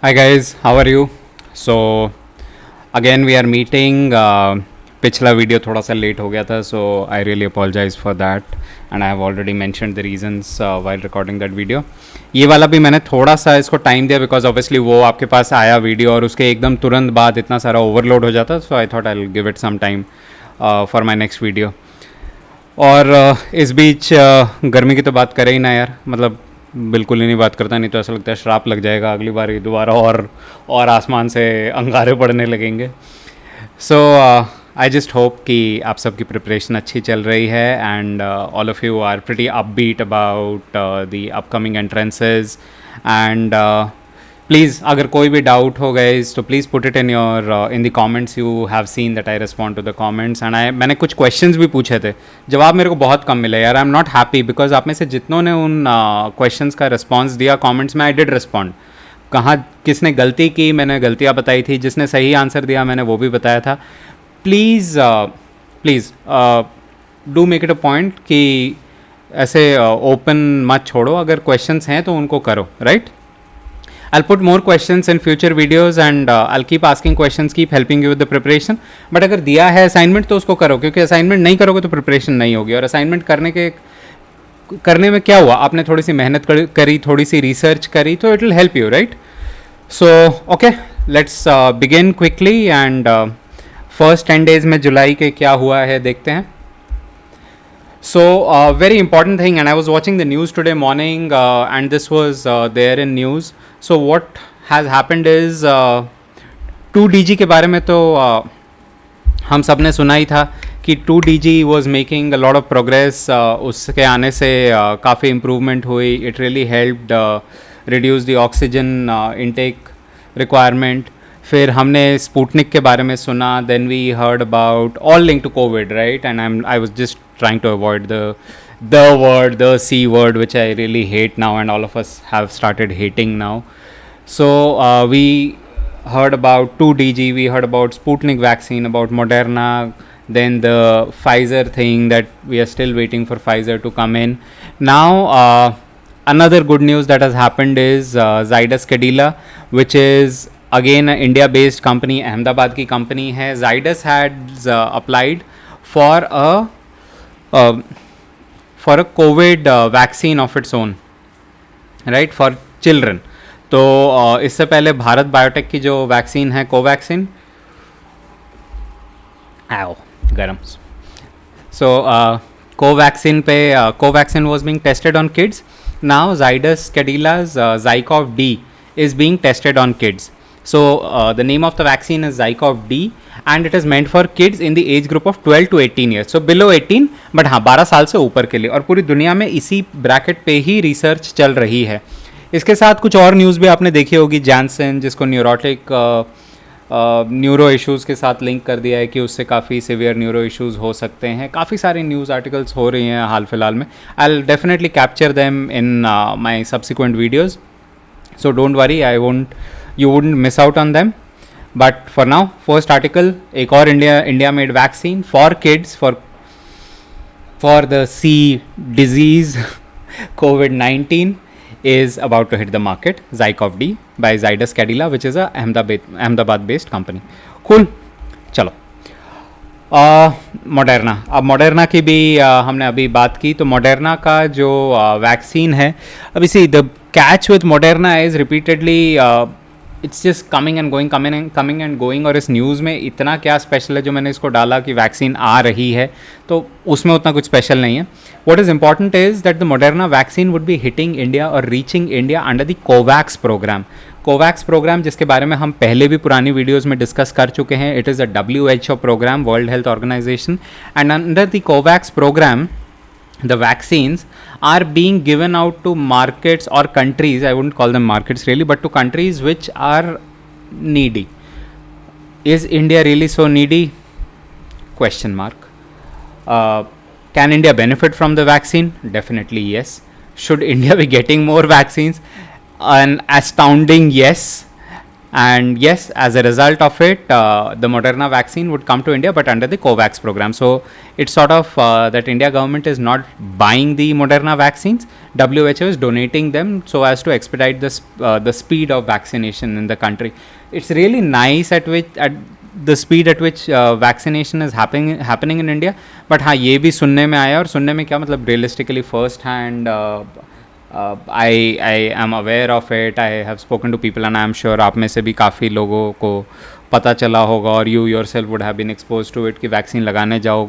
Hi guys, how are you? So again we are meeting. पिछला video थोड़ा सा late हो गया था, so I really apologise for that and I have already mentioned the reasons while recording that video. ये वाला भी मैंने थोड़ा सा इसको टाइम दिया बिकॉज ऑब्वियसली वो आपके पास आया वीडियो और उसके एकदम तुरंत बाद इतना सारा ओवरलोड हो जाता, so I thought I will give it some time for my next video. और इस बीच गर्मी की तो बात करें ही ना यार, मतलब बिल्कुल ही नहीं बात करता, नहीं तो ऐसा लगता है श्राप लग जाएगा अगली बार ये दोबारा और आसमान से अंगारे पड़ने लगेंगे. सो आई जस्ट होप कि आप सबकी प्रिपरेशन अच्छी चल रही है and all of you are pretty upbeat about the upcoming entrances. And please अगर कोई भी डाउट हो गए तो please put it in the comments. You have seen that I respond to the comments and मैंने कुछ क्वेश्चंस भी पूछे थे, जवाब मेरे को बहुत कम मिले यार. I am not happy because आप में से जितनों ने उन क्वेश्चंस का रिस्पॉन्स दिया कमेंट्स में, आई डिड रिस्पॉन्ड. कहाँ किसने गलती की मैंने गलतियाँ बताई थी, जिसने सही आंसर दिया मैंने वो भी बताया था. Please please do make it a point कि ऐसे ओपन मत छोड़ो. अगर क्वेश्चंस हैं तो उनको करो, right? I'll put more questions in future videos and I'll keep asking questions, keep helping you with the preparation. But अगर दिया है असाइनमेंट तो उसको करो, क्योंकि असाइनमेंट नहीं करोगे तो प्रिपरेशन नहीं होगी. और असाइनमेंट करने में क्या हुआ, आपने थोड़ी सी मेहनत करी, थोड़ी सी रिसर्च करी, तो it will help you, right? So okay, let's begin quickly and first 10 days में जुलाई के क्या हुआ है देखते हैं. So very important thing, and I was watching the news today morning and this was there in news. So what has happened is 2DG के बारे में तो हम सब ने सुना ही था कि 2DG was making a lot of progress. उसके आने से काफ़ी improvement हुई. It really helped reduce the oxygen intake requirement. फिर हमने स्पुटनिक के बारे में सुना. Then we heard about all link to Covid, right? And I was just trying to avoid the C word which I really hate now and all of us have started hating now. So we heard about 2DG, we heard about Sputnik vaccine, about Moderna, then the Pfizer thing that we are still waiting for Pfizer to come in. Now another good news that has happened is Zydus Cadila, which is again an India based company, Ahmedabad की company है. Zydus has applied for a COVID vaccine of its own, right, for children. तो इससे पहले Bharat biotech की जो vaccine है Covaxin, आओ गरम, सो Covaxin was being tested on kids. Now Zydus Cadila's Zycov D is being tested on kids. So the name of the vaccine is Zycov D and it is meant for kids in the age group of 12 to 18 years. So below 18, but हाँ 12 साल से ऊपर के लिए. और पूरी दुनिया में इसी ब्रैकेट पे ही रिसर्च चल रही है. इसके साथ कुछ और न्यूज़ भी आपने देखी होगी. जैनसन, जिसको न्यूरो इश्यूज़ के साथ लिंक कर दिया है कि उससे काफ़ी सिवियर न्यूरो इश्यूज़ हो सकते हैं. काफ़ी सारी न्यूज़ आर्टिकल्स हो रही हैं हाल फिलहाल में. I will definitely capture them in my subsequent videos, so don't worry, you wouldn't miss out on them. But for now, first article, एक और India made vaccine for kids for the C disease COVID-19 is about to hit the market. Zycov D by Zydus Cadila, which is a Ahmedabad based company. Cool. चलो Moderna. अब Moderna की भी हमने अभी बात की. तो मॉडर्ना का जो वैक्सीन है, अभी see the catch with Moderna is repeatedly it's just coming and going. और इस न्यूज़ में इतना क्या स्पेशल है जो मैंने इसको डाला कि वैक्सीन आ रही है, तो उसमें उतना कुछ स्पेशल नहीं है. What is important is that the Moderna vaccine would be hitting India और reaching India under the Covax programme. COVAX programme जिसके बारे में हम पहले भी पुरानी वीडियोज़ में डिस्कस कर चुके हैं. It is a WHO programme, World Health Organization, and under the Covax programme the vaccines are being given out to markets or countries. I wouldn't call them markets really, but to countries which are needy. Is India really so needy? Question mark. Can India benefit from the vaccine? Definitely yes. Should India be getting more vaccines? An astounding yes. And yes, as a result of it, the Moderna vaccine would come to India, but under the COVAX program. So it's sort of that India government is not buying the Moderna vaccines. WHO is donating them so as to expedite the speed of vaccination in the country. It's really nice at the speed at which vaccination is happening in India. But हाँ, ये भी सुनने में आया, और सुनने में क्या मतलब, realistically first hand I am aware of it. I have spoken to people, and I am sure आप में से भी काफ़ी लोगों को पता चला होगा, और you yourself would have been exposed to it कि वैक्सीन लगाने जाओ,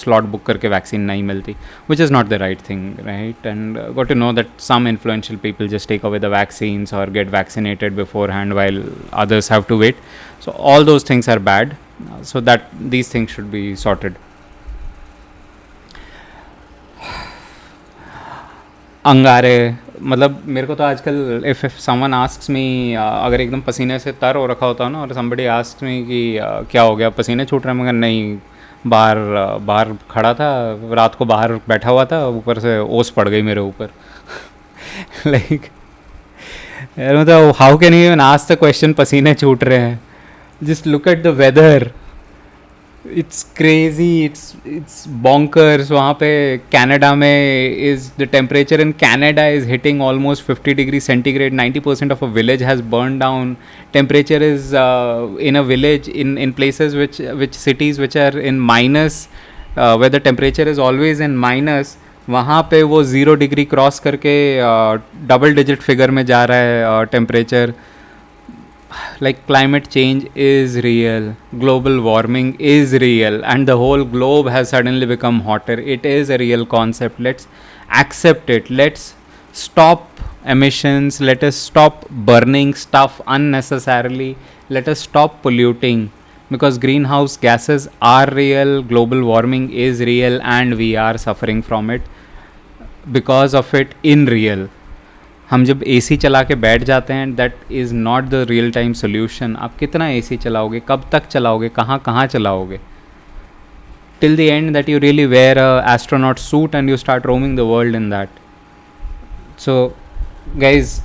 स्लॉट बुक करके वैक्सीन नहीं मिलती, which is not the right thing, right? And got to know that some influential people just take away the vaccines or get vaccinated beforehand while others have to wait. So all those things are bad. So that these things should be sorted. अंगारे, मतलब मेरे को तो आजकल if someone asks मी, अगर एकदम पसीने से तर हो रखा होता है ना, और समबडी आस्क्स मी कि क्या हो गया, पसीने छूट रहे हैं, मगर नहीं, बाहर खड़ा था, रात को बाहर बैठा हुआ था, ऊपर से ओस पड़ गई मेरे ऊपर. लाइक मतलब how can you even ask the question पसीने छूट रहे हैं? Just look at the weather, it's crazy, it's bonkers. वहाँ पे कनाडा में is the temperature in Canada is hitting almost 50 degrees centigrade. 90% of a village has burned down. Temperature is in a village, in places which cities which are in minus, where the temperature is always in minus, वहाँ पे वो 0 degree cross करके double digit figure में जा रहा है temperature. Like climate change is real, global warming is real, and the whole globe has suddenly become hotter. It is a real concept. Let's accept it. Let's stop emissions. Let us stop burning stuff unnecessarily. Let us stop polluting, because greenhouse gases are real, global warming is real, and we are suffering from it because of it in real. हम जब AC चला के बैठ जाते हैं, that is not the real time solution. आप कितना AC चलाओगे, कब तक चलाओगे, कहाँ कहाँ चलाओगे? Till the end that you really wear a astronaut suit and you start roaming the world in that. So guys,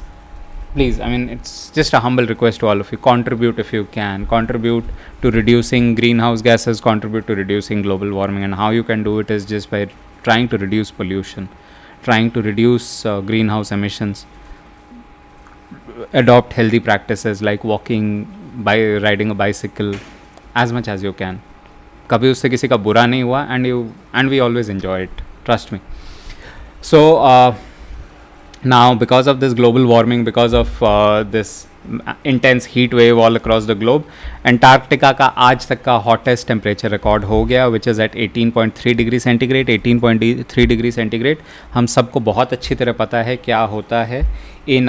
please, I mean, it's just a humble request to all of you, contribute if you can, contribute to reducing greenhouse gases, contribute to reducing global warming. And how you can do it is just by trying to reduce pollution, trying to reduce greenhouse emissions, adopt healthy practices like walking, by riding a bicycle as much as you can. कभी उससे किसी का बुरा नहीं हुआ, and we always enjoy it, trust me. So now, because of this global warming, because of this intense heat wave all across the globe, Antarctica का आज तक का हॉटेस्ट टेम्परेचर रिकॉर्ड हो गया, which is at 18.3 degree centigrade. 18.3 degree centigrade हम सबको बहुत अच्छी तरह पता है क्या होता है in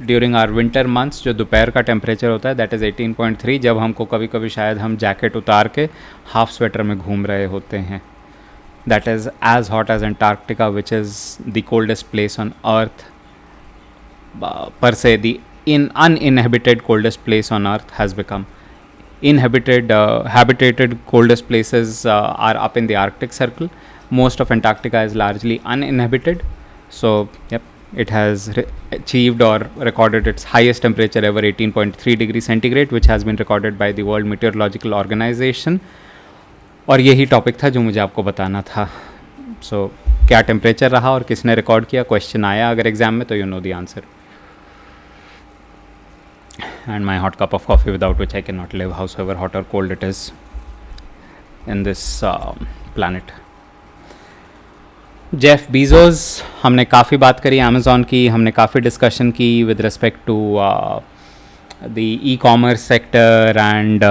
during our winter months. जो दोपहर का टेम्परेचर होता है, दैट इज़ 18.3, जब हमको कभी कभी शायद हम जैकेट उतार के हाफ स्वेटर में घूम रहे होते हैं. That is as hot as Antarctica, which is the coldest place on Earth. Per se, the uninhabited coldest place on Earth has become. Habitated coldest places are up in the Arctic Circle. Most of Antarctica is largely uninhabited. So, yep, it has achieved or recorded its highest temperature ever, 18.3 degrees centigrade, which has been recorded by the World Meteorological Organization. और यही topic था जो मुझे आपको बताना था. सो क्या temperature रहा और किसने रिकॉर्ड किया, क्वेश्चन आया अगर एग्जाम में, तो you know the answer. And my hot cup of coffee without which I can not live, how's ever hot और cold it is in this planet. Jeff Bezos, हमने काफ़ी बात करी अमेज़ॉन की, हमने काफ़ी डिस्कशन की with respect to the e-commerce sector, and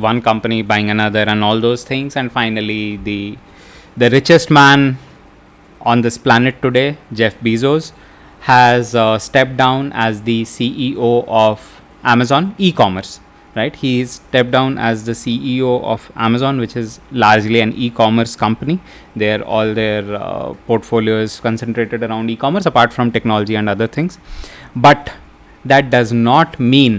one company buying another, and all those things. And finally, the richest man on this planet today, Jeff Bezos, has stepped down as the CEO of Amazon e-commerce, right? He stepped down as the CEO of Amazon, which is largely an e-commerce company. All their portfolio is concentrated around e-commerce, apart from technology and other things. But that does not mean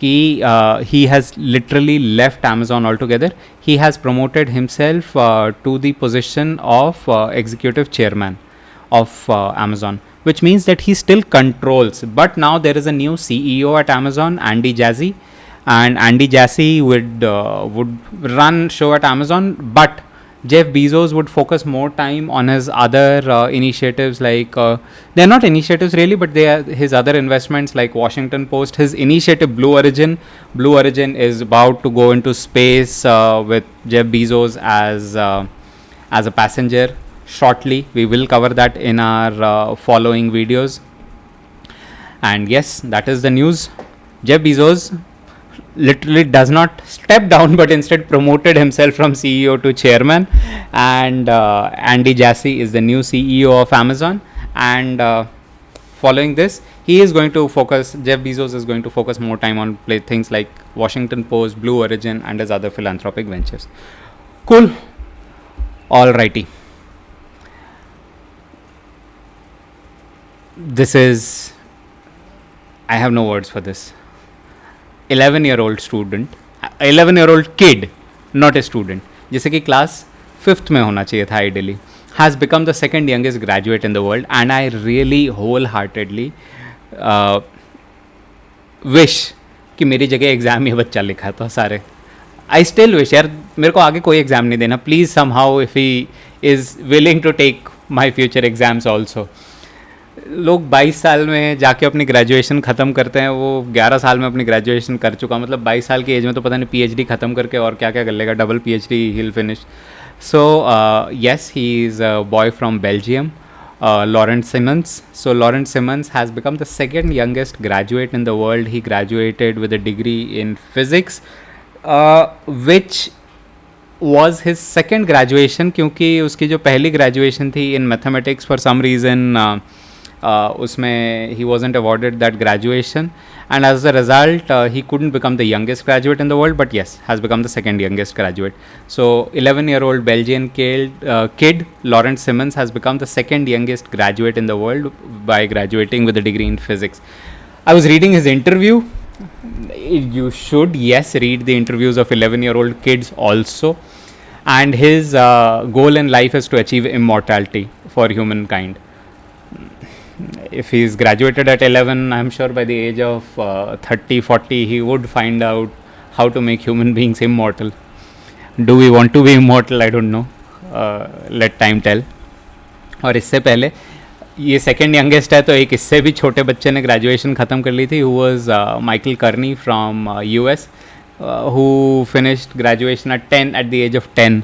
that he has literally left Amazon altogether. He has promoted himself to the position of executive chairman of Amazon. which means that he still controls. But now there is a new CEO at Amazon, Andy Jassy, and Andy Jassy would run show at Amazon, but Jeff Bezos would focus more time on his other initiatives, like they're not initiatives really, but they are his other investments like Washington Post. His initiative Blue Origin. Blue Origin is about to go into space with Jeff Bezos as a passenger shortly. We will cover that in our following videos. And yes, that is the news. Jeff Bezos literally does not step down, but instead promoted himself from CEO to chairman. And Andy Jassy is the new CEO of Amazon. And following this, he is going to focus, Jeff Bezos is going to focus more time on things like Washington Post, Blue Origin, and his other philanthropic ventures. Cool. Alrighty. This is, I have no words for this. 11-year-old student, 11-year-old kid, not a student, जैसे कि class 5th में होना चाहिए था ideally, has become the second youngest graduate in the world, and I really wholeheartedly wish कि मेरी जगह exam ये बच्चा लिखा था सारे. I still wish यार मेरे को आगे कोई एग्ज़ाम नहीं देना, please somehow if he is willing to take my future exams also. लोग 22 साल में जाके अपनी ग्रेजुएशन ख़त्म करते हैं, वो 11 साल में अपनी ग्रेजुएशन कर चुका, मतलब 22 साल की एज में तो पता नहीं पीएचडी ख़त्म करके और क्या क्या कर लेगा, double PhD he'll finish. So yes, he is a boy from Belgium, Lawrence Simmons. So Lawrence Simmons has become the second youngest graduate in the world. He graduated with a degree in physics, which was his second graduation, क्योंकि उसकी जो पहली graduation थी in mathematics for some reason उसमें he wasn't awarded that graduation, and as a result he couldn't become the youngest graduate in the world, but yes, has become the second youngest graduate. So 11-year-old Belgian kid Lawrence Simmons has become the second youngest graduate in the world by graduating with a degree in physics. I was reading his interview. You should, yes, read the interviews of 11-year-old kids also. And his goal in life is to achieve immortality for humankind. If he's graduated at 11, I'm sure by the age of 30, 40, he would find out how to make human beings immortal. Do we want to be immortal? I don't know. Let time tell. और इससे पहले ये second youngest है, तो एक इससे भी छोटे बच्चे ने ग्रेजुएशन ख़त्म कर ली थी, who was Michael Karni from US, who finished graduation at 10 at the age of 10.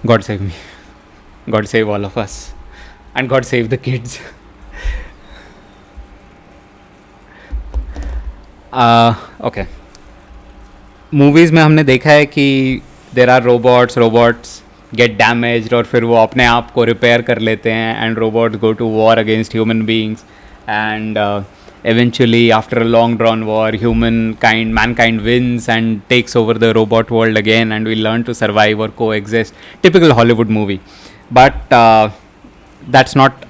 God save me. God save all of us. And God save the kids. Okay. Movies में हमने देखा है कि there are robots get damaged और फिर वो अपने आप को रिपेयर कर लेते हैं, and robots go to war against human beings, and eventually after a long drawn war mankind wins and takes over the robot world again, and we learn to survive or coexist. Typical Hollywood movie. But that's not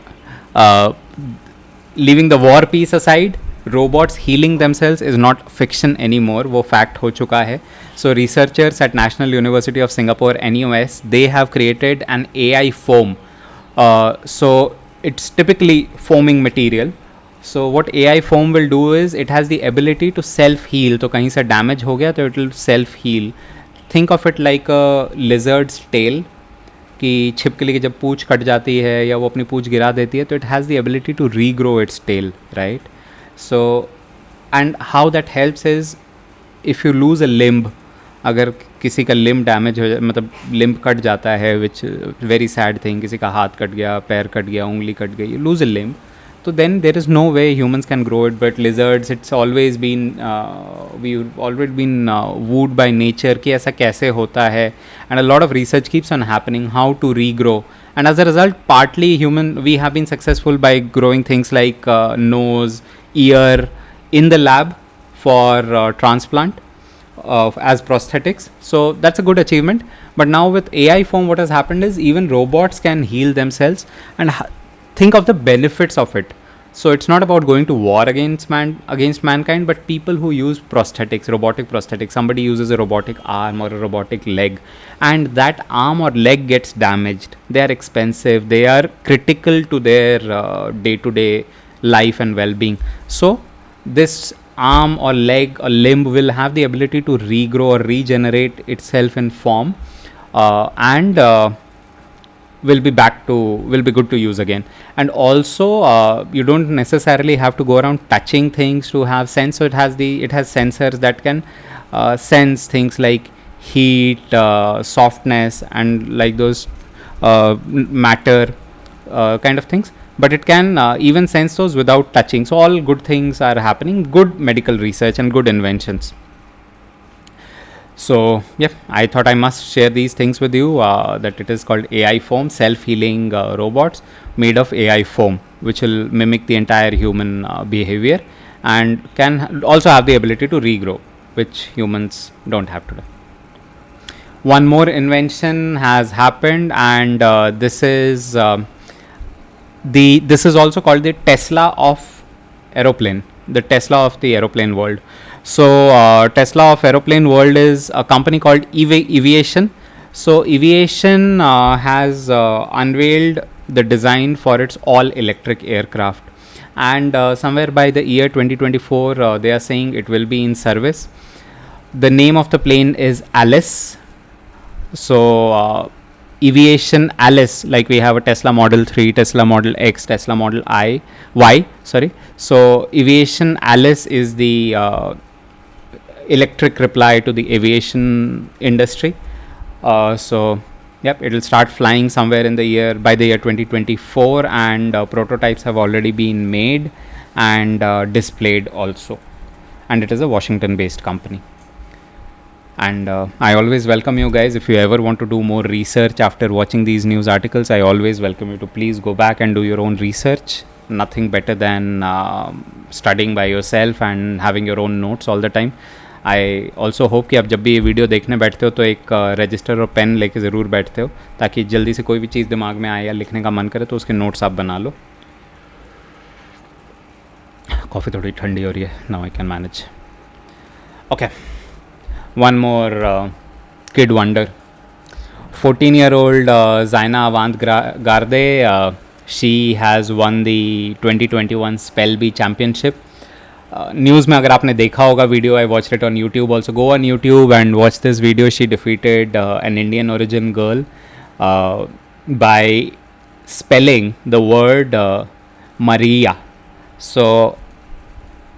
leaving the war piece aside, robots healing themselves is not fiction anymore, वो fact हो चुका है. So researchers at National University of Singapore, NUS, they have created an AI foam. So it's typically foaming material. So what AI foam will do is it has the ability to self heal. तो कहीं से damage हो गया तो it will self heal. Think of it like a lizard's tail, कि छिपकली की जब पूँछ कट जाती है या वो अपनी पूँछ गिरा देती है, तो it has the ability to regrow its tail, right? So and how that helps is if you lose a limb, अगर किसी का limb damage हो जाए, मतलब limb कट जाता है, which very sad thing, किसी का हाथ कट गया, पैर कट गया, उंगली कट गई, you lose a limb. So then there is no way humans can grow it, but lizards, it's always been we've always been wooed by nature कि ऐसा कैसे होता है, and a lot of research keeps on happening how to regrow, and as a result partly we have been successful by growing things like nose, ear in the lab for transplant as prosthetics. So that's a good achievement. But now with AI foam, what has happened is even robots can heal themselves, and think of the benefits of it. So it's not about going to war against mankind, but people who use prosthetics, robotic prosthetics. Somebody uses a robotic arm or a robotic leg, and that arm or leg gets damaged. They are expensive. They are critical to their day-to-day life and well-being. So this arm or leg or limb will have the ability to regrow or regenerate itself in form, and will be good to use again. And also you don't necessarily have to go around touching things to have sense. So it has sensors that can sense things like heat, softness, and like those matter kind of things, but it can even sense those without touching. So all good things are happening, good medical research and good inventions. So yeah, I thought I must share these things with you, that it is called AI foam, self-healing robots made of AI foam, which will mimic the entire human behavior and can also have the ability to regrow, which humans don't have today. One more invention has happened, and this is also called the Tesla of aeroplane, the Tesla of the aeroplane world. So Tesla of aeroplane world is a company called Eviation. So Eviation has unveiled the design for its all electric aircraft, and somewhere by the year 2024 they are saying it will be in service. The name of the plane is Alice. So Eviation Alice, like we have a Tesla Model 3, Tesla Model X, Tesla Model Y. So Eviation Alice is the electric reply to the aviation industry. So yep, it will start flying somewhere by the year 2024, and prototypes have already been made and displayed also. And it is a Washington based company. And I always welcome you guys. If you ever want to do more research after watching these news articles, I always welcome you to please go back and do your own research. Nothing better than studying by yourself and having your own notes all the time. I also hope कि आप जब भी ये video देखने बैठते हो तो एक रजिस्टर और पेन लेके ज़रूर बैठते हो, ताकि जल्दी से कोई भी चीज़ दिमाग में आए या लिखने का मन करे तो उसके नोट्स आप बना लो. कॉफ़ी थोड़ी ठंडी हो रही है. Now I can manage. Okay, one more kid wonder. 14-year-old Zaina Avant Garde, she has won the 2021 Spelby Championship. News में अगर आपने देखा होगा video, I watch it on YouTube also. Go on YouTube and watch this video. She defeated an Indian origin girl by spelling the word Maria. So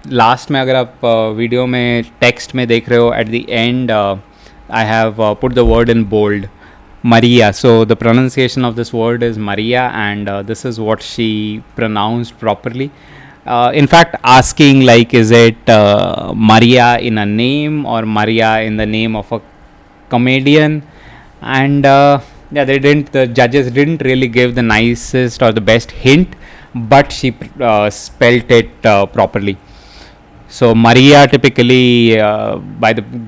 last में अगर आप video में text में देख रहे हो, at the end I have put the word in bold, Maria. So the pronunciation of this word is Maria, and this is what she pronounced properly. In fact, asking like, is it Maria in a name or Maria in the name of a comedian? And yeah, the judges didn't really give the nicest or the best hint, but she spelt it properly. So Maria, typically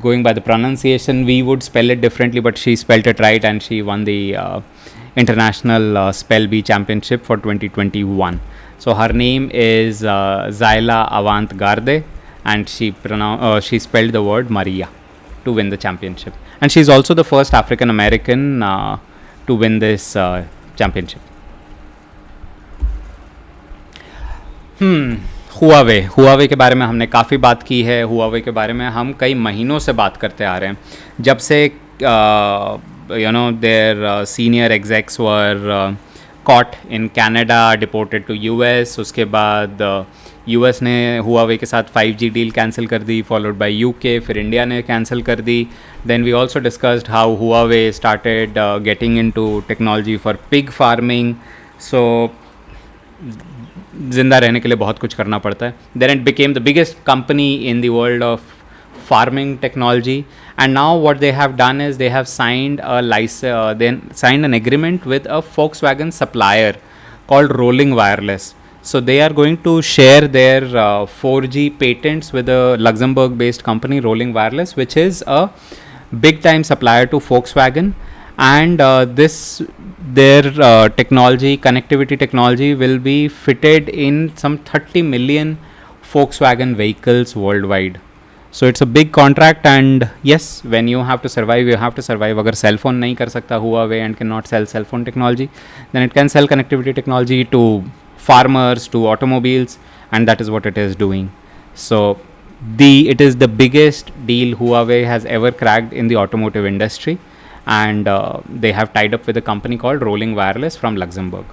going by the pronunciation, we would spell it differently, but she spelled it right, and she won the International Spell-Bee Championship for 2021. So her name is Zaila Avant Garde, and she spelled the word Maria to win the championship. And she's also the first African American to win this championship. Huawei के बारे में हमने काफ़ी बात की है. Huawei के बारे में हम कई महीनों से बात करते आ रहे हैं, जब से their senior execs were caught in Canada, deported to US. उसके बाद यूएस ने हुआवे के साथ 5G डील कैंसिल कर दी, फॉलोड बाय यूके. फिर इंडिया ने कैंसिल कर दी. Then we also discussed how Huawei started getting into technology for pig farming. So ज़िंदा रहने के लिए बहुत कुछ करना पड़ता है. Then it became the biggest company in the world of farming technology. And now what they have done is they have signed an agreement with a Volkswagen supplier called Rolling Wireless. So they are going to share their 4G patents with a Luxembourg-based company, Rolling Wireless, which is a big-time supplier to Volkswagen. and this their technology, connectivity technology, will be fitted in some 30 million Volkswagen vehicles worldwide. So it's a big contract, and yes, when you have to survive, you have to survive. अगर cell phone नहीं कर सकता Huawei and cannot sell cell phone technology, then it can sell connectivity technology to farmers, to automobiles, and that is what it is doing. So it is the biggest deal Huawei has ever cracked in the automotive industry, and they have tied up with a company called Rolling Wireless from Luxembourg.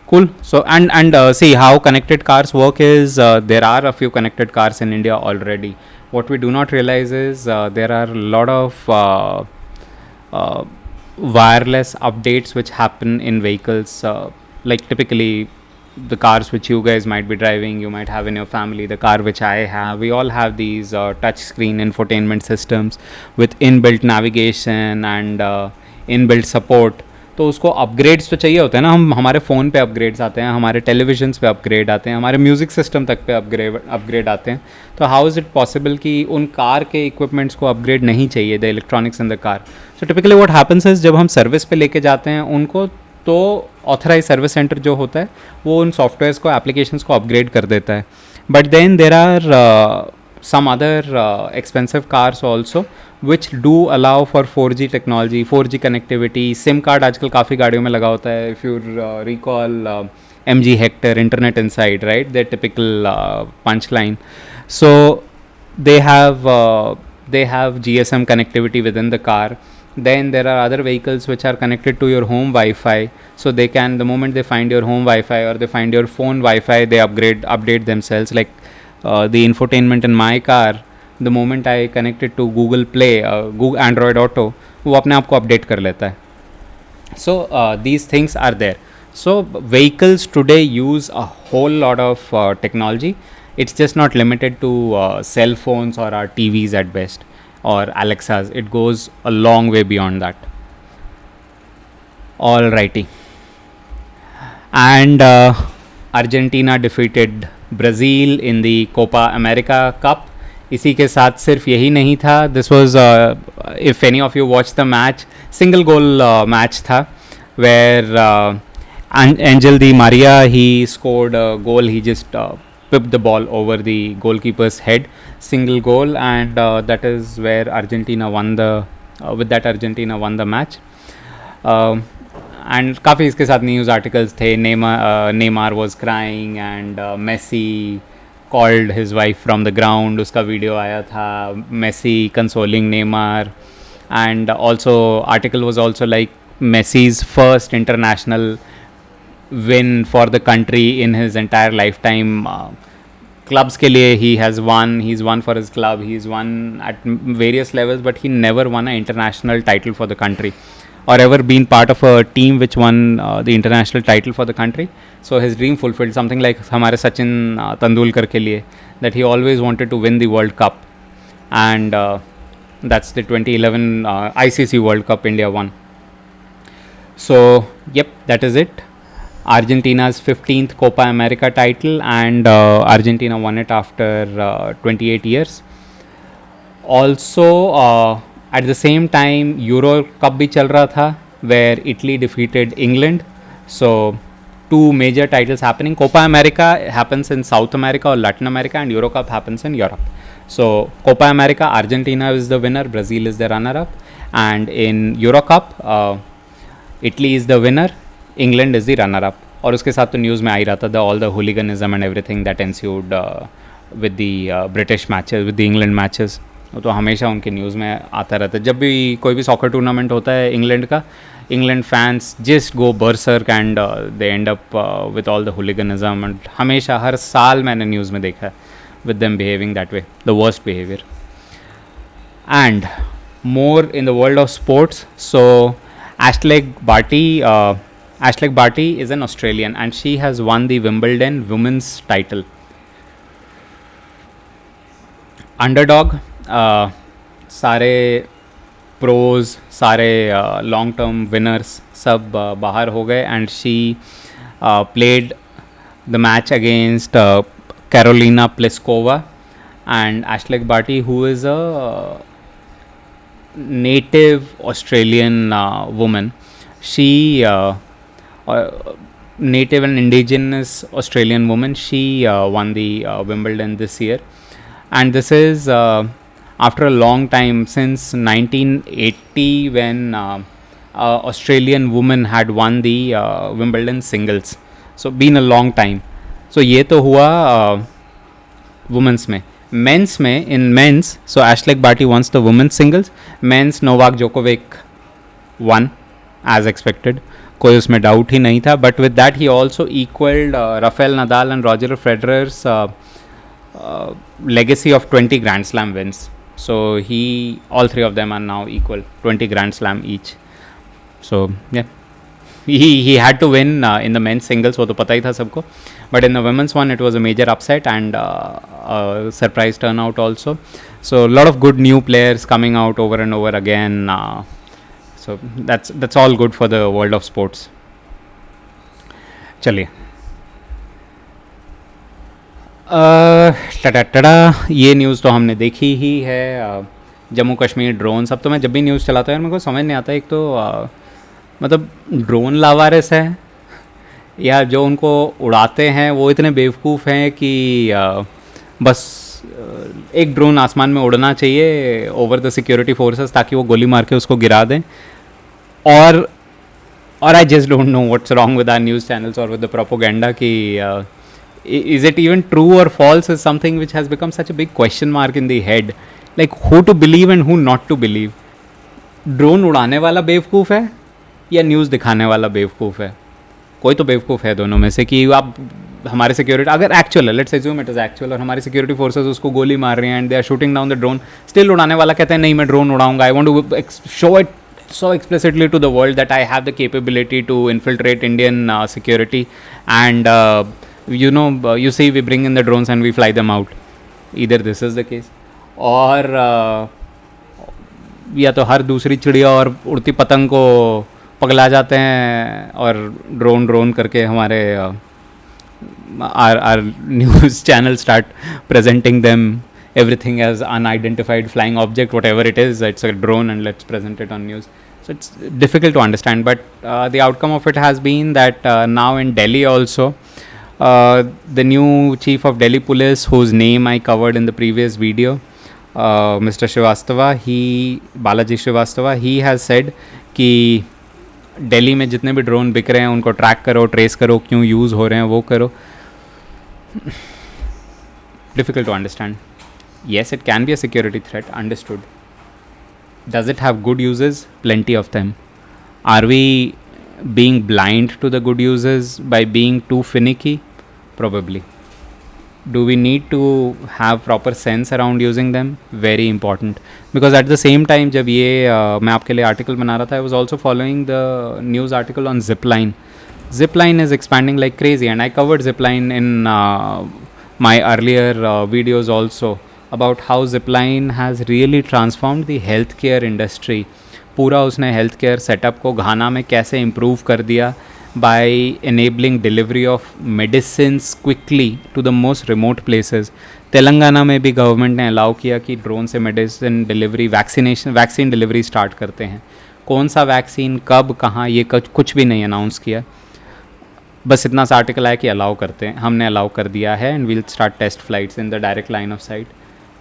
Cool. So and see how connected cars work is there are a few connected cars in India already. What we do not realize is there are a lot of uh, wireless updates which happen in vehicles. Like typically, the cars which you guys might be driving, you might have in your family, the car which I have, we all have these touch screen infotainment systems with inbuilt navigation and inbuilt support. तो उसको upgrades तो चाहिए होते हैं ना. हम हमारे phone पे अपग्रेड्स आते हैं, हमारे टेलीविजन्स पे अपग्रेड आते हैं, हमारे म्यूज़िक सिस्टम तक पे अपग्रेड आते हैं. तो हाउ इज़ इट पॉसिबल कि उन कार के इक्विपमेंट्स को अपग्रेड नहीं चाहिए, the electronics in the car. So typically what happens is, जब हम सर्विस पे लेके जाते हैं उनको, तो ऑथराइज सर्विस सेंटर जो होता है वो उन सॉफ्टवेयर्स को, एप्लीकेशंस को अपग्रेड कर देता है. But then there are some other expensive cars also which do allow for 4G technology, 4G connectivity. SIM card आजकल काफ़ी गाड़ियों में लगा होता है. If you recall MG Hector, Internet Inside, right? Their typical punchline. So they have GSM connectivity within the car. Then there are other vehicles which are connected to your home Wi-Fi. So they can, the moment they find your home Wi-Fi or they find your phone Wi-Fi, they update themselves. Like the infotainment in my car, the moment I connect it to Google Play, Google Android Auto, वो अपने आप को update कर लेता है. So these things are there. So vehicles today use a whole lot of technology. It's just not limited to cell phones or our TVs at best, or Alexas. It goes a long way beyond that. Alrighty. And Argentina defeated Brazil in the Copa America Cup. इसी के साथ सिर्फ यही नहीं था. This was, if any of you watch the match, single goal match था, where Angel Di Maria, he scored a goal. He just pipped the ball over the goalkeeper's head, single goal, and that is where Argentina won with that Argentina won the match. And काफ़ी इसके साथ news articles थे. Neymar was crying and Messi called his wife from the ground. उसका video आया था, Messi consoling Neymar. And also article was also like Messi's first international win for the country in his entire life time. Clubs के लिए he is won for his club, he is won at various levels, but he never won a international title for the country, or ever been part of a team which won the international title for the country. So his dream fulfilled, something like हमारे सचिन तेंदुलकर के लिए, that he always wanted to win the World Cup, and that's the 2011 ICC World Cup India won. So yep, that is it. Argentina's 15th Copa America title, and Argentina won it after 28 years. Also at the same time Euro Cup भी चल रहा था, where Italy defeated England. So two major titles happening. Copa America happens in South America or Latin America, and Euro Cup happens in Europe. So Copa America, Argentina is the winner, Brazil is the runner-up, and in Euro Cup Italy is the winner, England is the runner-up. और उसके साथ तो news में आ ही रहा था all the hooliganism and everything that ensued with the British matches, with the England matches. तो हमेशा उनके न्यूज़ में आता रहता है. जब भी कोई भी सॉकर टूर्नामेंट होता है इंग्लैंड का, England fans just go berserk and they end up with all the hooliganism. And हमेशा हर साल मैंने न्यूज़ में देखा है with them behaving that way, the worst behaviour. And more in the world of sports. So Ashleigh Barty is an Australian, and she has won the Wimbledon women's title. Underdog. सारे pros, सारे long term winners सब बाहर हो गए, and she played the match against Karolina Pliskova. And Ashleigh Barty, who is a native Australian woman. She native and indigenous Australian woman. She won the Wimbledon this year, and this is after a long time, since 1980, when Australian woman had won the Wimbledon singles. So been a long time. So ये तो हुआ women's में. Men's में, in men's, so Ashleigh Barty won the women's singles. Men's Novak Djokovic won as expected, कोई उसमें doubt ही नहीं था. But with that he also equalled Rafael Nadal and Roger Federer's legacy of 20 Grand Slam wins. So all three of them are now equal, 20 Grand Slam each. So yeah, he had to win in the men's singles, वो तो पता ही था सबको. But in the women's one, it was a major upset and a surprise turnout also. So a lot of good new players coming out over and over again. So that's all good for the world of sports. चलिए, ये news तो हमने देखी ही है. Jammu Kashmir drone. सब तो मैं जब भी न्यूज़ चलाता हूँ मेरे को समझ नहीं आता. एक तो मतलब ड्रोन लावारिस है, या जो उनको उड़ाते हैं वो इतने बेवकूफ़ हैं कि बस एक ड्रोन आसमान में उड़ना चाहिए ओवर द सिक्योरिटी फोर्सेस ताकि वो गोली मार के उसको गिरा दें. और I just don't know what's wrong with our news channels और विद द प्रोपोगेंडा कि is it even true or false is something which has become such a big question mark in the head. Like who to believe and who not to believe. Drone उड़ाने वाला बेवकूफ़ है या news दिखाने वाला बेवकूफ़ है? कोई तो बेवकूफ़ है दोनों में से. कि आप हमारे सिक्योरिटी अगर एक्चुअल है, let's assume it is actual, और हमारी सिक्योरिटी फोर्सेस उसको गोली मार रही हैं and they are shooting down the drone, still उड़ाने वाला कहते हैं नहीं मैं ड्रोन उड़ाऊंगा. I want to show it so explicitly to the world that I have the capability to infiltrate Indian security and you see we bring in the drones and we fly them out. Either this is the case और या तो हर दूसरी चिड़िया और उड़ती पतंग को पगला जाते हैं और ड्रोन करके हमारे our news channel start presenting them everything as unidentified flying object, whatever it is, it's a drone and let's present it on news. So it's difficult to understand, but the outcome of it has been that now in Delhi also, the new chief of Delhi police, whose name I covered in the previous video, Mr. Srivastava, Balaji Srivastava, he has said कि दिल्ली में जितने भी drone बिक रहे हैं उनको track करो, trace करो, क्यों यूज़ हो रहे हैं वो करो. Difficult to understand. Yes, it can be a security threat, understood. Does it have good uses? Plenty of them. Are we being blind to the good uses by being too finicky? Probably. Do we need to have proper sense around using them? Very important. Because at the same time, जब ये मैं आपके लिए article बना रहा था, I was also following the news article on Zipline. Zipline is expanding like crazy, and I covered Zipline in my earlier videos also about how Zipline has really transformed the healthcare industry. पूरा उसने healthcare setup को घाना में कैसे improve कर दिया by enabling delivery of medicines quickly to the most remote places. Telangana में भी government ने अलाउ किया कि ड्रोन से medicine delivery, vaccine delivery start करते हैं. कौन सा वैक्सीन कब कहाँ ये कुछ भी नहीं अनाउंस किया, बस इतना सा आर्टिकल आया कि अलाउ करते हैं, हमने अलाउ कर दिया है and we'll start test flights in the direct line of sight.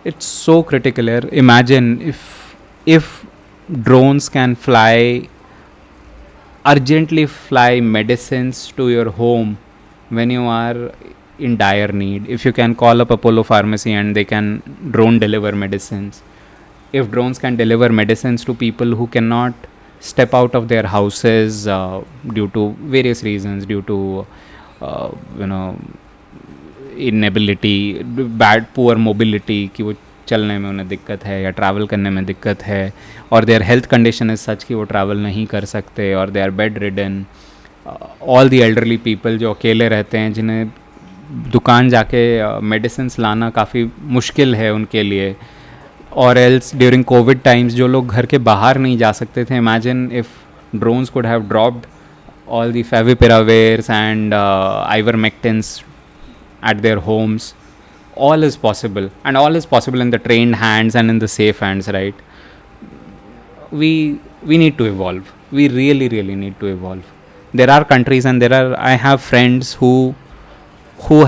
It's so critical यार. Imagine if drones can urgently fly medicines to your home when you are in dire need. If you can call up Apollo Pharmacy and they can drone deliver medicines. If drones can deliver medicines to people who cannot step out of their houses due to various reasons, due to inability, poor mobility, कि वो चलने में उन्हें दिक्कत है या travel करने में दिक्कत है, और their health condition is such कि वो ट्रैवल नहीं कर सकते, और they are bedridden. All the elderly people जो अकेले रहते हैं, जिन्हें दुकान जाके मेडिसिन्स लाना काफ़ी मुश्किल है उनके लिए, और एल्स ड्यूरिंग कोविड टाइम्स जो लोग घर के बाहर नहीं जा सकते थे. Imagine if drones could have dropped all the favipiravirs and ivermectins at their homes. All is possible, and all is possible in the trained hands and in the safe hands, right? we need to evolve. We really need to evolve. There are countries and I have friends who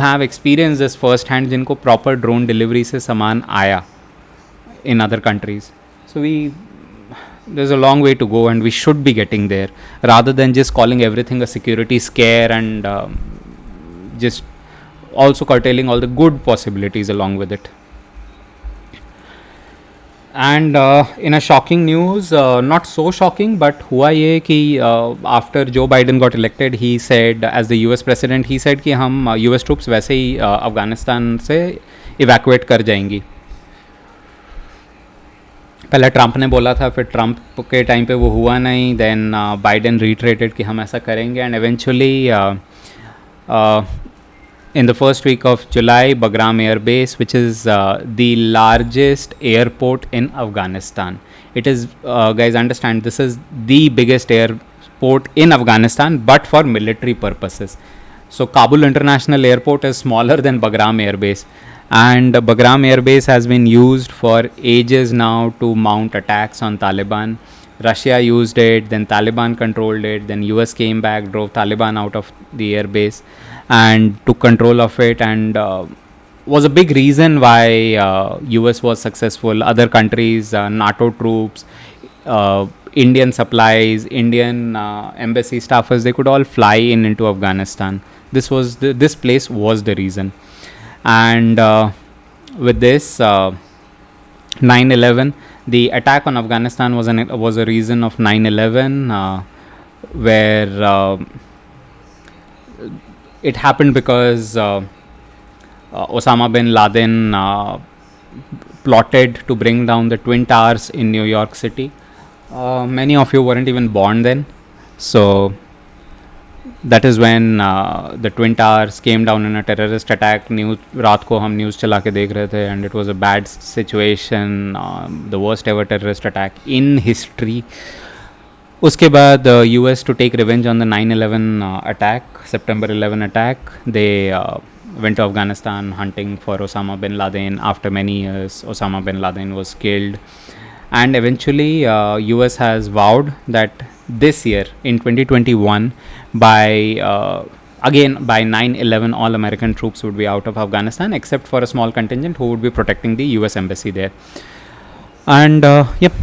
have experienced this first hand, जिनको proper drone delivery से सामान आया in other countries. So there's a long way to go, and we should be getting there, rather than just calling everything a security scare and just also curtailing all the good possibilities along with it. And in a shocking news, not so shocking, but हुआ ये कि after Joe Biden got elected, he said, as the US president, he said कि हम US troops वैसे ही अफगानिस्तान से evacuate कर जाएंगी. पहले ट्रंप ने बोला था, फिर ट्रंप के टाइम पे वो हुआ नहीं, देन बाइडन रीट्रेटेड कि हम ऐसा करेंगे, and eventually in the first week of July, Bagram Air Base, which is the largest airport in Afghanistan. It is, guys, understand, this is the biggest airport in Afghanistan, but for military purposes. So Kabul International Airport is smaller than Bagram Air Base, and Bagram Air Base has been used for ages now to mount attacks on Taliban. Russia used it, then Taliban controlled it, then US came back, drove Taliban out of the air base and took control of it, and was a big reason why US was successful. Other countries, NATO troops, Indian supplies, Indian embassy staffers, they could all fly into Afghanistan. This place was the reason. And with this 9/11, the attack on Afghanistan was a reason of 9/11, where it happened because Osama bin Laden plotted to bring down the Twin Towers in New York City. Many of you weren't even born then, so that is when the Twin Towers came down in a terrorist attack. रात को हम news चला के देख रहे थे, and it was a bad situation, the worst ever terrorist attack in history. उसके बाद US to take revenge on the 9/11 attack, September 11 attack, they went to Afghanistan hunting for Osama bin Laden. After many years, Osama bin Laden was killed, and eventually US has vowed that this year in 2021, by 9/11, all American troops would be out of Afghanistan, except for a small contingent who would be protecting the US embassy there. And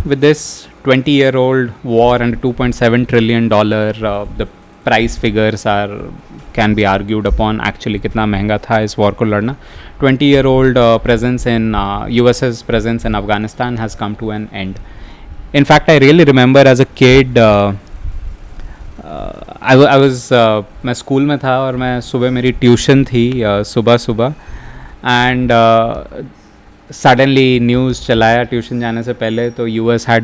with this 20-year-old war and $2.7 trillion, the price figures can be argued upon. Actually, कितना महंगा था इस war को लड़ना. 20-year-old presence in US's presence in Afghanistan has come to an end. In fact, I really remember as a kid, मैं school में था और मैं सुबह मेरी ट्यूशन थी सुबह, एंड सडनली न्यूज़ चलाया ट्यूशन जाने से पहले, तो US had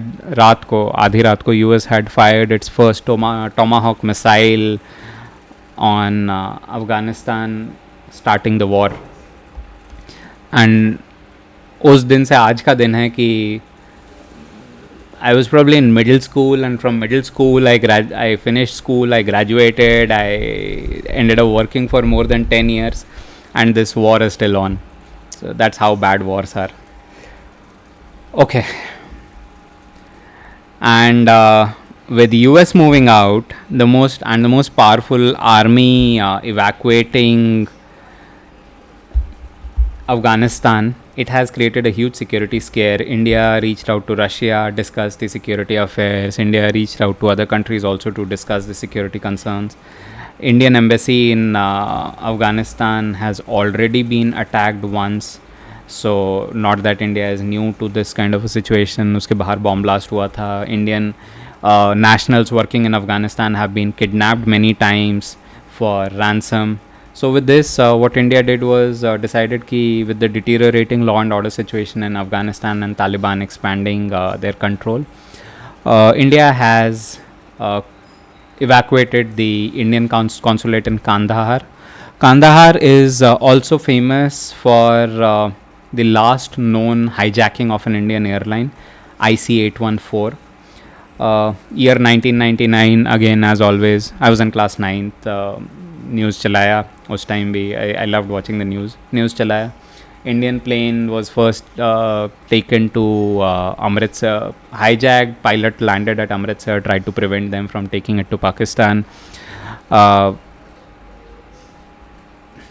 आधी रात को US had fired its first Tomahawk missile on Afghanistan, starting the war. And उस दिन से आज का दिन है कि I was probably in middle school, and from middle school I finished school, I graduated, I ended up working for more than 10 years, and this war is still on. So that's how bad wars are. Okay. And with US moving out, the most powerful army evacuating Afghanistan, it has created a huge security scare. India reached out to Russia, discussed the security affairs. India reached out to other countries also to discuss the security concerns. Indian embassy in Afghanistan has already been attacked once. So not that India is new to this kind of a situation. उसके बाहर bomb blast हुआ था. Indian nationals working in Afghanistan have been kidnapped many times for ransom. So with this, what India did was decided कि with the deteriorating law and order situation in Afghanistan and Taliban expanding their control, India has evacuated the Indian consulate in Kandahar. Kandahar is also famous for the last known hijacking of an Indian airline, IC-814. Year 1999, again as always, I was in class 9th. News चलाया उस time भी. I loved watching the news चलाया. Indian plane was first taken to Amritsar, hijacked. Pilot landed at Amritsar, tried to prevent them from taking it to Pakistan.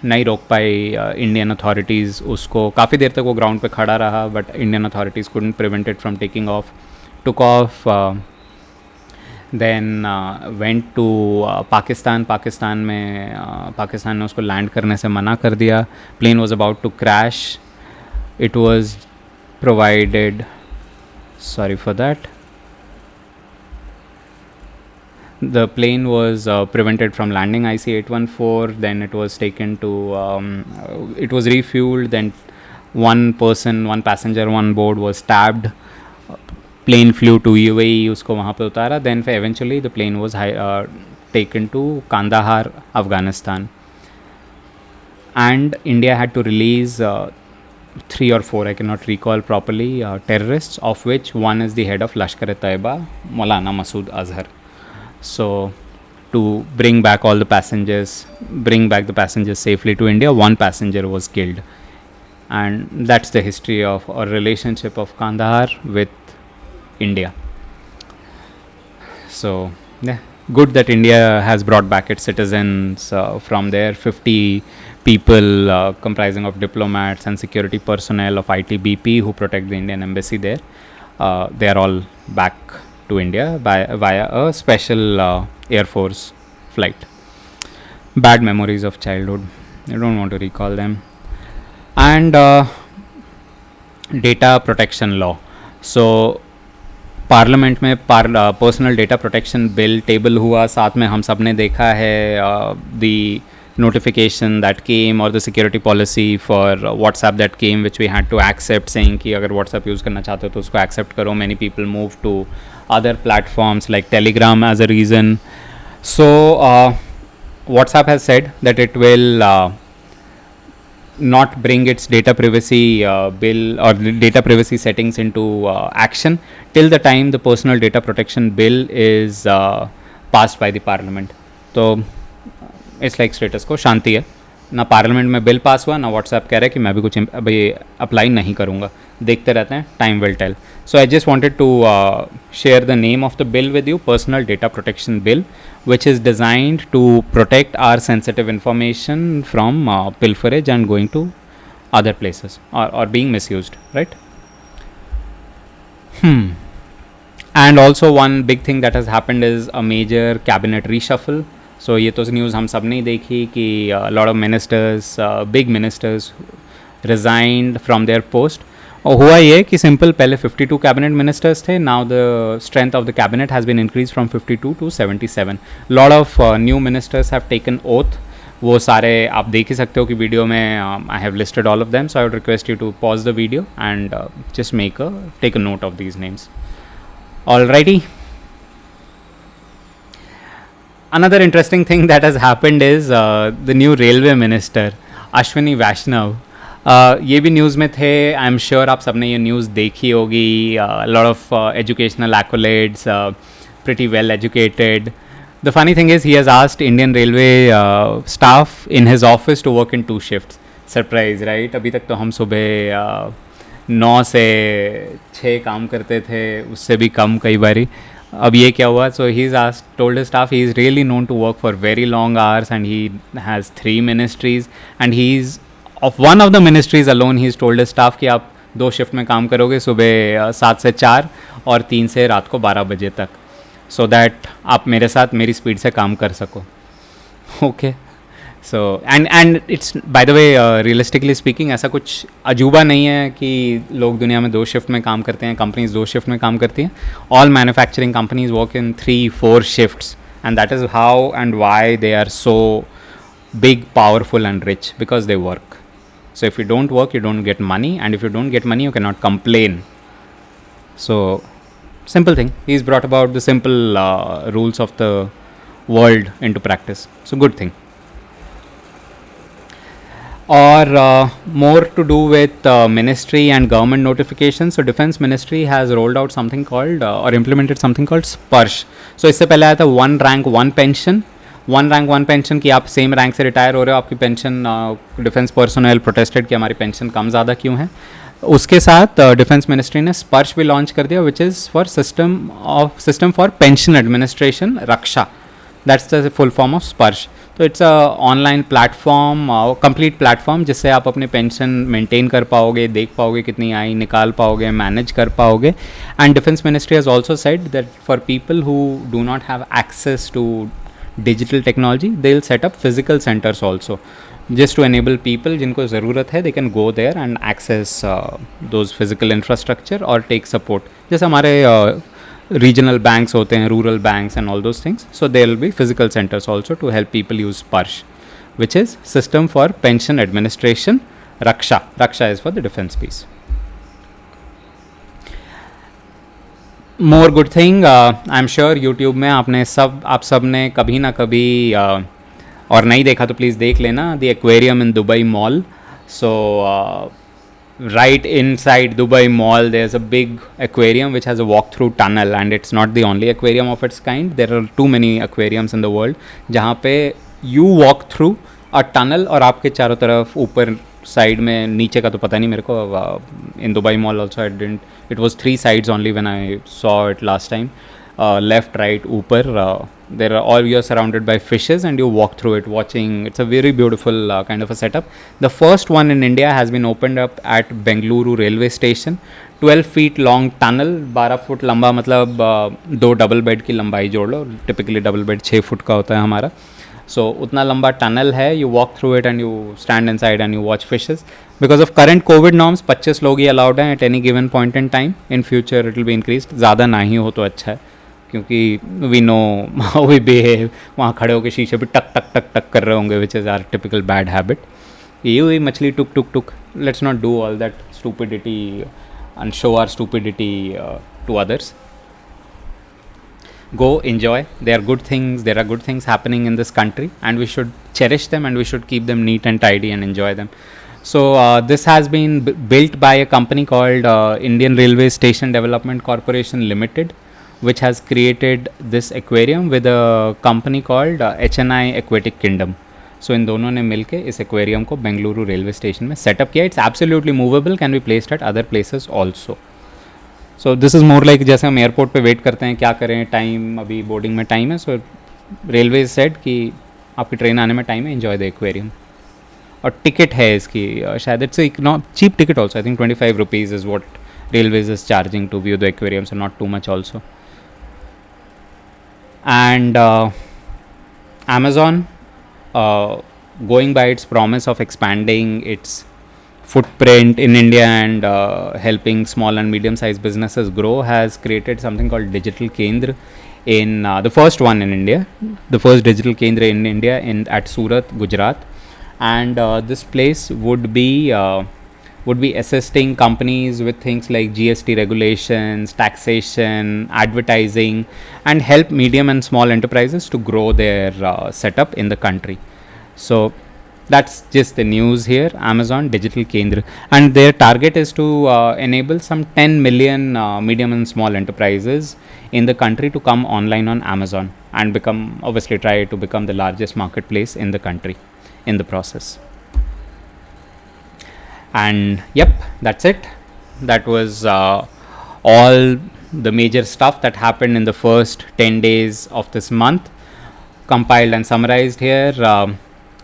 नहीं रोक पाई Indian authorities उसको. काफ़ी देर तक वो ग्राउंड पे खड़ा रहा, but Indian authorities couldn't prevent it from taking off. Took off, then went to Pakistan. Pakistan ने उसको लैंड करने से मना कर दिया. Plane was about to crash. It was provided, sorry for that, the plane was prevented from landing IC-814. Then it was taken to it was refueled. Then one passenger on board was stabbed. Plane flew to UAE, उसको वहाँ पे उतारा. Then eventually the plane was taken to Kandahar, Afghanistan, and India had to release 3 or 4, I cannot recall properly, terrorists, of which one is the head of Lashkar-e-Taiba, Maulana Masood Azhar. So to bring back the passengers safely to India, one passenger was killed. And that's the history of our relationship of Kandahar with India. So yeah, good that India has brought back its citizens from there. 50 people comprising of diplomats and security personnel of ITBP who protect the Indian embassy there. They are all back to India via a special Air Force flight. Bad memories of childhood. I don't want to recall them. And data protection law. So parliament में personal data protection bill table हुआ. साथ में हम सब ने देखा है the notification that came or the security policy for WhatsApp that came, which we had to accept, saying कि अगर WhatsApp use करना चाहते हो तो उसको accept करो. Many people moved to other platforms like Telegram as a reason. So WhatsApp has said that it will not bring its data privacy bill or data privacy settings into action till the time the personal data protection bill is passed by the parliament. तो it's like status को शांति है ना. Parliament में bill pass हुआ, ना WhatsApp कह रहा है कि मैं भी कुछ अभी अप्लाई नहीं करूँगा. देखते रहते हैं, time will tell. So I just wanted to share the name of the bill with you. Personal data protection bill, which is designed to protect our sensitive information from pilferage and going to other places or being misused, right? And also one big thing that has happened is a major cabinet reshuffle. So ये तो news हम सब ने देखी कि lot of ministers, big ministers resigned from their post. और हुआ ये कि सिंपल पहले 52 कैबिनेट मिनिस्टर्स थे. Now the strength of the cabinet has been increase from 52 to 77. Lot of new ministers have taken oath. वो सारे आप देख ही सकते हो कि वीडियो में I have listed all of them. So I would request you to pause the video and just take a note of these names. Alrighty. Another interesting thing that has happened is the new railway minister, Ashwini Vaishnav. ये भी news में थे. I am sure आप सबने ये news देखी होगी. Lot of educational accolades, pretty well educated. The funny thing is he has asked Indian Railway staff in his office to work in 2 shifts. Surprise, right? अभी तक तो हम सुबह 9 से 6 काम करते थे, उससे भी कम कई बारी. अब ये क्या हुआ? So he's told his staff he is really known to work for very long hours and he has 3 ministries and he's of one of the ministries alone. he's told his staff कि आप 2 shift में काम करोगे, सुबह 7 से 4 और 3 से रात को 12 बजे तक, so that आप मेरे साथ मेरी स्पीड से काम कर सको. Okay. So and it's by the way realistically speaking ऐसा कुछ अजूबा नहीं है कि लोग दुनिया में 2 शिफ्ट में काम करते हैं, कंपनीज 2 शिफ्ट में काम करती हैं. All manufacturing companies work in 3-4 shifts and that is how and why they are so big, powerful and rich, because they work. So if you don't work, you don't get money, and if you don't get money, you cannot complain. So simple thing. He's brought about the simple rules of the world into practice. So good thing. Or more to do with ministry and government notifications. So Defense Ministry has rolled out something called or implemented something called SPARSH. So इससे पहले आया था 1 rank 1 pension. One rank one pension की आप same rank से retire हो रहे हो, आपकी पेंशन डिफेंस पर्सनल प्रोटेस्टेड कि हमारी पेंशन कम ज़्यादा क्यों है। उसके साथ डिफेंस मिनिस्ट्री ने स्पर्श भी लॉन्च कर दिया, which is for system for pension administration Raksha, that's the full form of स्पर्श। तो it's a online platform, complete platform जिससे आप अपने पेंशन मेंटेन कर पाओगे, देख पाओगे कितनी आई, निकाल पाओगे, मैनेज कर पाओगे। And defence ministry has also said that for people who do not have access to digital technology, they'll set up physical centers also, just to enable people जिनको ज़रूरत है, they can go there and access those physical infrastructure और take support। जैसे हमारे regional banks होते हैं, rural banks and all those things, so there will be physical centers also to help people use Sparsh, which is System for Pension Administration Raksha. Raksha is for the defense piece. More good thing, I am sure YouTube में आप सब ने कभी ना कभी और नहीं देखा तो प्लीज़ देख लेना, the aquarium in Dubai mall. So right inside Dubai Mall there's a big aquarium which has a walk through tunnel, and it's not the only aquarium of its kind. There are too many aquariums in the world जहाँ पे you walk through a tunnel और आपके चारों तरफ ऊपर side में, नीचे का तो पता नहीं मेरे को, in Dubai mall also I didn't, it was 3 sides only when I saw it last time, left right ऊपर, there are all, you're surrounded by fishes and you walk through it watching, it's a very beautiful kind of a setup. The first one in India has been opened up at Bengaluru railway station, 12 feet long tunnel, 12 foot लंबा, मतलब 2 double bed की लंबाई जोड़ लो, typically double bed 6 foot का होता है हमारा। सो उतना लंबा टनल है, you walk through it and you stand inside and you watch fishes. Because of current Covid norms 25 लोग ही अलाउड हैं at any given point in time, in future it will be increased, ज़्यादा ना ही हो तो अच्छा है, क्योंकि we know how we behave, वहाँ खड़े होकर शीशे पे टक टक टक टक कर रहे होंगे, which is our typical bad habit. ये हुई मछली टुक टुक टुक, let's not do all that stupidity and show our stupidity to others. Go enjoy, there are good things happening in this country and we should cherish them and we should keep them neat and tidy and enjoy them. So this has been built by a company called Indian Railway Station Development Corporation Limited, which has created this aquarium with a company called HNI Aquatic Kingdom. सो इन दोनों ने मिलके इस aquarium को Bengaluru railway station में setup किया। It's absolutely movable, can be placed at other places also. So this is more like जैसे हम airport पे वेट करते हैं, क्या करें, टाइम अभी बोर्डिंग में टाइम है, सो रेलवे सेड कि आपकी ट्रेन आने में टाइम है, एंजॉय द एक्वेरियम। और टिकट है इसकी शायद it's cheap ticket also, I think 25 rupees is what railways is charging to view the aquarium, so not too much also. And Amazon, going by its promise of expanding its footprint in India and helping small and medium-sized businesses grow, has created something called Digital Kendra in the first one in India, the first Digital Kendra in India at Surat, Gujarat, and this place would be assisting companies with things like GST regulations, taxation, advertising, and help medium and small enterprises to grow their setup in the country. So that's just the news here, Amazon Digital Kendra, and their target is to enable some 10 million medium and small enterprises in the country to come online on Amazon and try to become the largest marketplace in the country in the process. And yep, that's it. That was all the major stuff that happened in the first 10 days of this month, compiled and summarized here.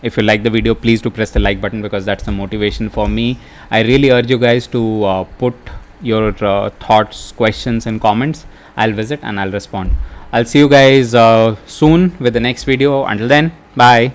If you like the video, please do press the like button, because that's the motivation for me. I really urge you guys to put your thoughts, questions and comments. I'll visit and I'll respond. I'll see you guys soon with the next video. Until then, bye.